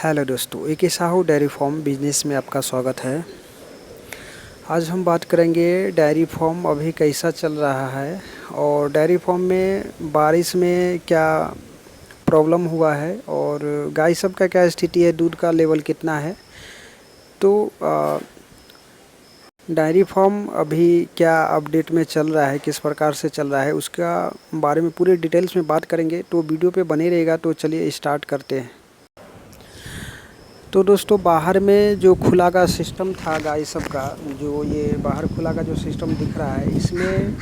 Hello दोस्तों, ए के Sahu dairy farm business में आपका स्वागत है। आज हम बात करेंगे डेयरी फार्म अभी कैसा चल रहा है और डेयरी फार्म में बारिश में क्या प्रॉब्लम हुआ है और गाय सब का क्या स्थिति है, दूध का लेवल कितना है। तो डेयरी फार्म अभी क्या अपडेट में चल रहा है, किस प्रकार से चल रहा है, उसका बारे में पूरे डिटेल्स में बात करेंगे। तो वीडियो पे बने रहेगा। तो चलिए स्टार्ट करते हैं। तो दोस्तों, बाहर में जो खुला का सिस्टम था गाय सब का, जो ये बाहर खुला का जो सिस्टम दिख रहा है, इसमें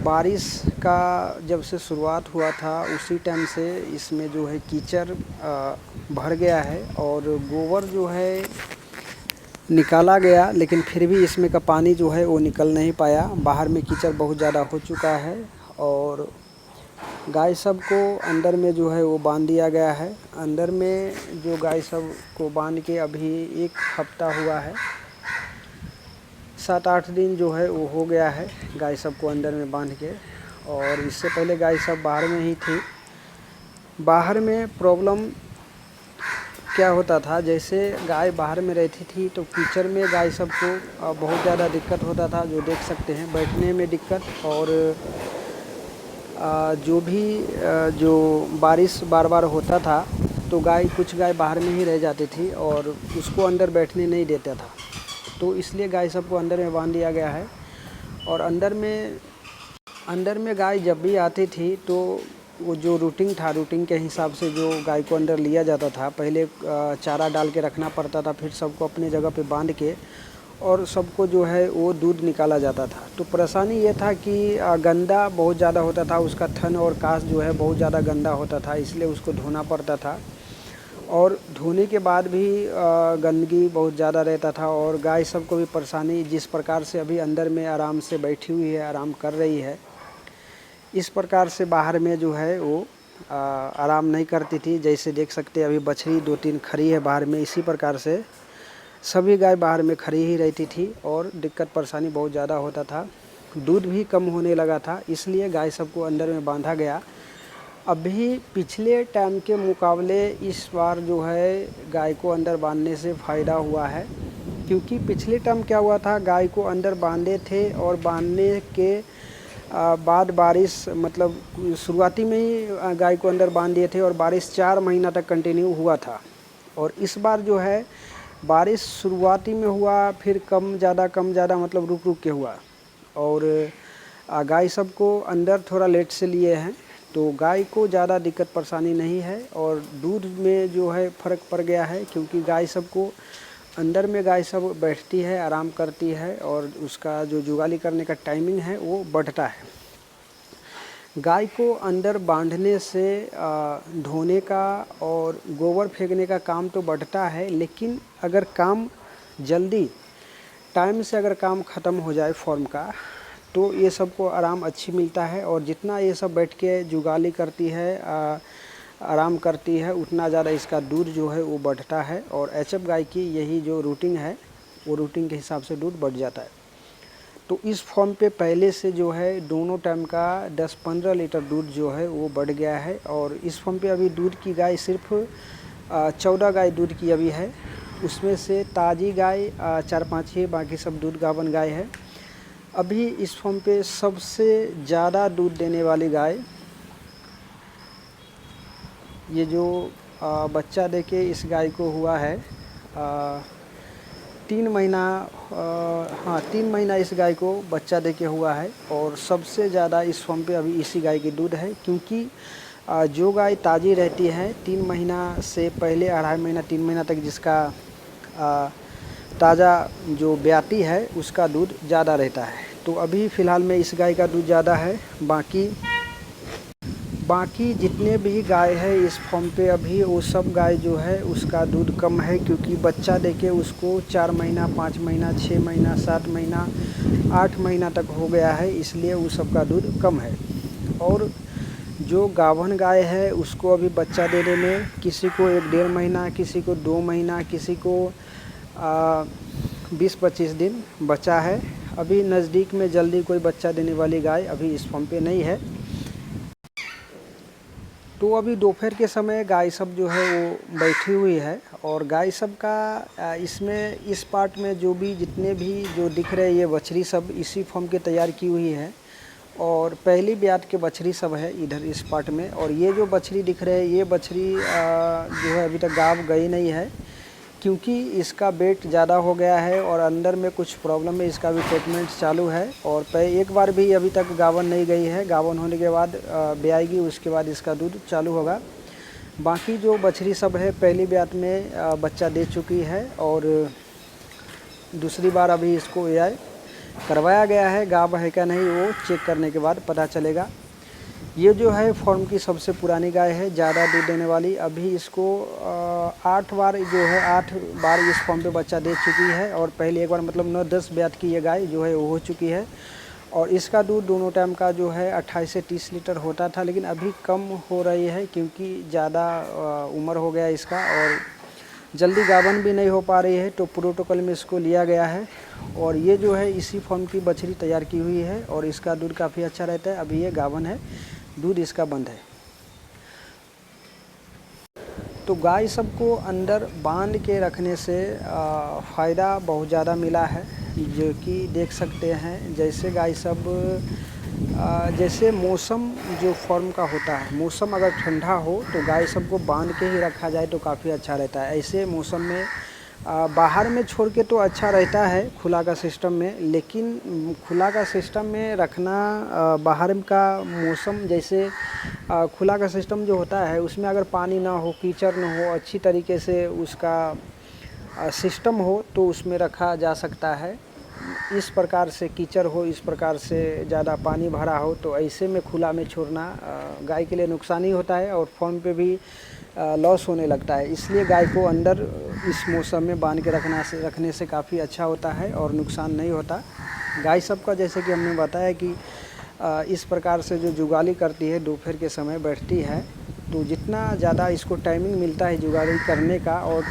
बारिश का जब से शुरुआत हुआ था उसी टाइम से इसमें जो है कीचड़ भर गया है और गोबर जो है निकाला गया, लेकिन फिर भी इसमें का पानी जो है वो निकल नहीं पाया। बाहर में कीचड़ बहुत ज़्यादा हो चुका है और गाय सब को अंदर में जो है वो बांध दिया गया है। अंदर में जो गाय सब को बांध के अभी 1 हफ्ता हुआ है, 7-8 दिन जो है वो हो गया है गाय सब को अंदर में बांध के। और इससे पहले गाय सब बाहर में ही थी। बाहर में प्रॉब्लम क्या होता था, जैसे गाय बाहर में रहती थी तो कीचड़ में गाय सब को बहुत ज़्यादा दिक्कत होता था। जो देख सकते हैं, बैठने में दिक्कत और जो बारिश बार बार होता था तो कुछ गाय बाहर में ही रह जाती थी और उसको अंदर बैठने नहीं देता था। तो इसलिए गाय सबको अंदर में बांध दिया गया है। और अंदर में गाय जब भी आती थी तो वो जो रूटिंग था, रूटिंग के हिसाब से जो गाय को अंदर लिया जाता था। पहले चारा डाल के रखना पड़ता था, फिर सबको अपने जगह पे बांध के और सबको जो है वो दूध निकाला जाता था। तो परेशानी ये था कि गंदा बहुत ज़्यादा होता था, उसका थन और कास जो है बहुत ज़्यादा गंदा होता था, इसलिए उसको धोना पड़ता था। और धोने के बाद भी गंदगी बहुत ज़्यादा रहता था और गाय सबको भी परेशानी। जिस प्रकार से अभी अंदर में आराम से बैठी हुई है, आराम कर रही है, इस प्रकार से बाहर में जो है वो आराम नहीं करती थी। जैसे देख सकते हैं, अभी बछड़ी 2-3 खड़ी है बाहर में। इसी प्रकार से सभी गाय बाहर में खड़ी ही रहती थी और दिक्कत परेशानी बहुत ज़्यादा होता था। दूध भी कम होने लगा था, इसलिए गाय सबको अंदर में बांधा गया। अभी पिछले टाइम के मुकाबले इस बार जो है गाय को अंदर बांधने से फ़ायदा हुआ है, क्योंकि पिछले टाइम क्या हुआ था, गाय को अंदर बांधे थे और बांधने के बाद बारिश, मतलब शुरुआती में ही गाय को अंदर बांध दिए थे और बारिश 4 महीना तक कंटिन्यू हुआ था। और इस बार जो है बारिश शुरुआती में हुआ, फिर कम ज़्यादा मतलब रुक रुक के हुआ। और गाय सब को अंदर थोड़ा लेट से लिए हैं, तो गाय को ज़्यादा दिक्कत परेशानी नहीं है। और दूध में जो है फ़र्क पड़ गया है, क्योंकि गाय सब को अंदर में गाय सब बैठती है, आराम करती है और उसका जो जुगाली करने का टाइमिंग है वो बढ़ता है। गाय को अंदर बांधने से धोने का और गोबर फेंकने का काम तो बढ़ता है, लेकिन अगर काम जल्दी टाइम से अगर काम ख़त्म हो जाए फॉर्म का, तो ये सबको आराम अच्छी मिलता है। और जितना ये सब बैठ के जुगाली करती है, आराम करती है, उतना ज़्यादा इसका दूध जो है वो बढ़ता है। और एचएफ गाय की यही जो रूटीन है, वो रूटीन के हिसाब से दूध बढ़ जाता है। तो इस फॉर्म पे पहले से जो है दोनों टाइम का 10-15 लीटर दूध जो है वो बढ़ गया है। और इस फॉर्म पे अभी दूध की गाय सिर्फ 14 गाय दूध की अभी है। उसमें से ताज़ी गाय 4-5 ही, बाकी सब दूध गावन गाय है। अभी इस फॉर्म पे सबसे ज़्यादा दूध देने वाली गाय, ये जो बच्चा देके इस गाय को हुआ है 3 महीना, हाँ 3 महीना इस गाय को बच्चा देके हुआ है। और सबसे ज़्यादा इस फॉर्म पे अभी इसी गाय की दूध है, क्योंकि जो गाय ताज़ी रहती है 3 महीना से पहले 2.5 महीना 3 महीना तक जिसका ताज़ा जो ब्याती है उसका दूध ज़्यादा रहता है। तो अभी फ़िलहाल में इस गाय का दूध ज़्यादा है। बाकी जितने भी गाय है इस फॉर्म पे अभी, वो सब गाय जो है उसका दूध कम है, क्योंकि बच्चा देके उसको 4 महीना 5 महीना 6 महीना 7 महीना 8 महीना तक हो गया है, इसलिए वो सब का दूध कम है। और जो गाभन गाय है उसको अभी बच्चा देने में किसी को 1-1.5 महीना, किसी को 2 महीना, किसी को 20-25 दिन बचा है। अभी नज़दीक में जल्दी कोई बच्चा देने वाली गाय अभी इस फॉर्म पे नहीं है। तो अभी दोपहर के समय गाय सब जो है वो बैठी हुई है और गाय सब का इसमें इस पार्ट में जो भी जितने भी जो दिख रहे ये बछड़ी सब इसी फॉर्म के तैयार की हुई है और पहली ब्यात के बछड़ी सब है इधर इस पार्ट में। और ये जो बछड़ी दिख रहे हैं ये बछड़ी जो है अभी तक गाँव गई नहीं है क्योंकि इसका वेट ज़्यादा हो गया है और अंदर में कुछ प्रॉब्लम है, इसका भी ट्रीटमेंट चालू है। और एक बार भी अभी तक गावन नहीं गई है, गावन होने के बाद ब्याएगी उसके बाद इसका दूध चालू होगा। बाकी जो बछड़ी सब है पहली ब्यात में बच्चा दे चुकी है और दूसरी बार अभी इसको ब्याह करवाया गया है। गाभ है क्या नहीं वो चेक करने के बाद पता चलेगा। ये जो है फॉर्म की सबसे पुरानी गाय है, ज़्यादा दूध देने वाली। अभी इसको 8 बार जो है 8 बार इस फॉर्म पे बच्चा दे चुकी है और पहले एक बार मतलब 9-10 ब्यात की ये गाय जो है वो हो चुकी है। और इसका दूध दोनों टाइम का जो है 28 से 30 लीटर होता था, लेकिन अभी कम हो रही है क्योंकि ज़्यादा उम्र हो गया इसका और जल्दी गावन भी नहीं हो पा रही है, तो प्रोटोकॉल में इसको लिया गया है। और ये जो है इसी फॉर्म की बछड़ी तैयार की हुई है और इसका दूध काफ़ी अच्छा रहता है। अभी ये गावन है, दूध इसका बंद है। तो गाय सबको अंदर बांध के रखने से फ़ायदा बहुत ज़्यादा मिला है, जो कि देख सकते हैं। जैसे गाय सब जैसे मौसम जो फॉर्म का होता है, मौसम अगर ठंडा हो तो गाय सबको बांध के ही रखा जाए तो काफ़ी अच्छा रहता है। ऐसे मौसम में बाहर में छोड़ के तो अच्छा रहता है खुला का सिस्टम में, लेकिन खुला का सिस्टम में रखना बाहर का मौसम जैसे खुला का सिस्टम जो होता है उसमें अगर पानी ना हो, कीचड़ ना हो, अच्छी तरीके से उसका सिस्टम हो तो उसमें रखा जा सकता है। इस प्रकार से कीचड़ हो, इस प्रकार से ज़्यादा पानी भरा हो तो ऐसे में खुला में छोड़ना गाय के लिए नुकसान ही होता है और फॉर्म पे भी लॉस होने लगता है। इसलिए गाय को अंदर इस मौसम में बांध के रखने से काफ़ी अच्छा होता है और नुकसान नहीं होता। गाय सबका जैसे कि हमने बताया कि इस प्रकार से जो जुगाली करती है दोपहर के समय बैठती है, तो जितना ज़्यादा इसको टाइमिंग मिलता है जुगाली करने का और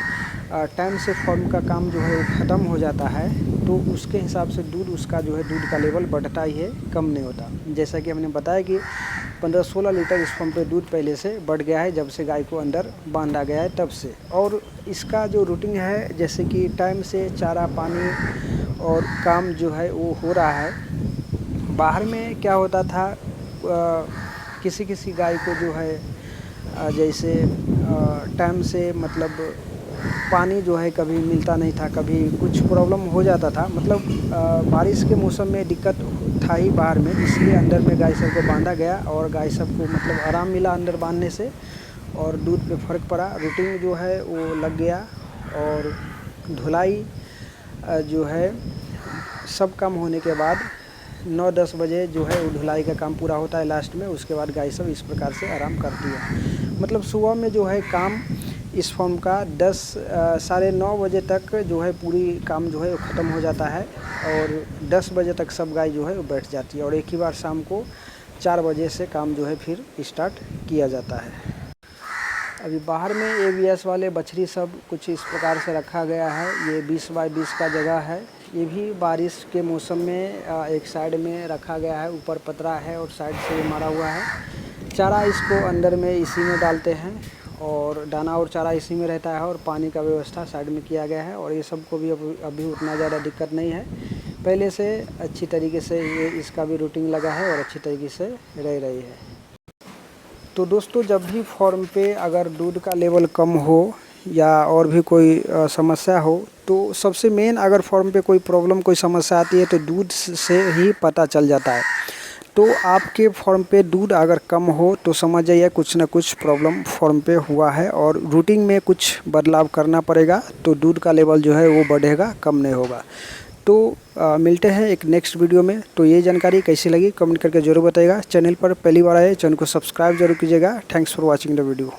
टाइम से फॉर्म का काम जो है वो ख़त्म हो जाता है, तो उसके हिसाब से दूध उसका जो है दूध का लेवल बढ़ता ही है, कम नहीं होता। जैसा कि हमने बताया कि 15-16 लीटर इस फॉर्म पे दूध पहले से बढ़ गया है जब से गाय को अंदर बांधा गया है तब से। और इसका जो रूटीन है जैसे कि टाइम से चारा पानी और काम जो है वो हो रहा है। बाहर में क्या होता था किसी किसी गाय को जो है जैसे टाइम से मतलब पानी जो है कभी मिलता नहीं था, कभी कुछ प्रॉब्लम हो जाता था, मतलब बारिश के मौसम में दिक्कत था ही बाहर में, इसलिए अंदर में गाय सब को बांधा गया और गाय सब को मतलब आराम मिला अंदर बांधने से और दूध पे फ़र्क पड़ा। रूटीन जो है वो लग गया और धुलाई जो है सब काम होने के बाद 9-10 बजे जो है वो धुलाई का काम पूरा होता है लास्ट में। उसके बाद गाय सब इस प्रकार से आराम करती है। मतलब सुबह में जो है काम इस फॉर्म का 10 साढ़े 9 बजे तक जो है पूरी काम जो है वो ख़त्म हो जाता है और 10 बजे तक सब गाय जो है वो बैठ जाती है और एक ही बार शाम को 4 बजे से काम जो है फिर स्टार्ट किया जाता है। अभी बाहर में ABS वाले बछड़ी सब कुछ इस प्रकार से रखा गया है। ये 20 बाई 20 का जगह है। ये भी बारिश के मौसम में एक साइड में रखा गया है, ऊपर पतरा है और साइड से मारा हुआ है। चारा इसको अंदर में इसी में डालते हैं और दाना और चारा इसी में रहता है और पानी का व्यवस्था साइड में किया गया है। और ये सबको भी अभी उतना ज़्यादा दिक्कत नहीं है, पहले से अच्छी तरीके से ये इसका भी रूटीन लगा है और अच्छी तरीके से रह रही है। तो दोस्तों जब भी फॉर्म पे अगर दूध का लेवल कम हो या और भी कोई समस्या हो तो सबसे मेन अगर फॉर्म पे कोई प्रॉब्लम कोई समस्या आती है तो दूध से ही पता चल जाता है। तो आपके फॉर्म पे दूध अगर कम हो तो समझ जाइए कुछ ना कुछ प्रॉब्लम फॉर्म पे हुआ है और रूटीन में कुछ बदलाव करना पड़ेगा, तो दूध का लेवल जो है वो बढ़ेगा, कम नहीं होगा। तो मिलते हैं एक नेक्स्ट वीडियो में। तो ये जानकारी कैसी लगी कमेंट करके ज़रूर बताइएगा। चैनल पर पहली बार आए चैनल को सब्सक्राइब जरूर कीजिएगा। Thanks for watching the video.